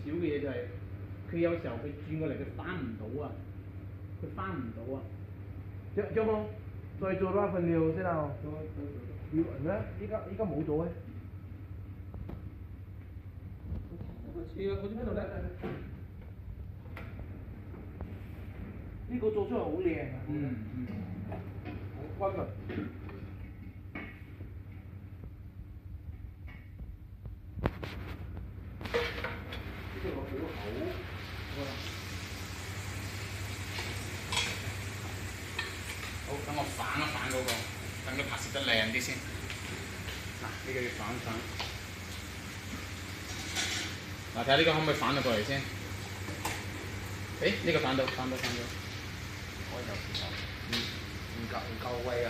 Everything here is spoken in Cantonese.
少嘅嘢就係、佢有時候佢轉過嚟佢翻唔到啊，佢翻唔到啊。張哥，再做多一份料先啊！料咩？依家冇做嘅。我知邊度咧？呢個做出嚟好靚啊！好均勻。呢個落幾厚？好，等我反一反嗰、個，等佢拍攝得靚啲先。嗱、呢個要反一反。嗱，睇下呢個可唔可以反到過嚟先？呢個反到。開頭時候，唔夠威啊！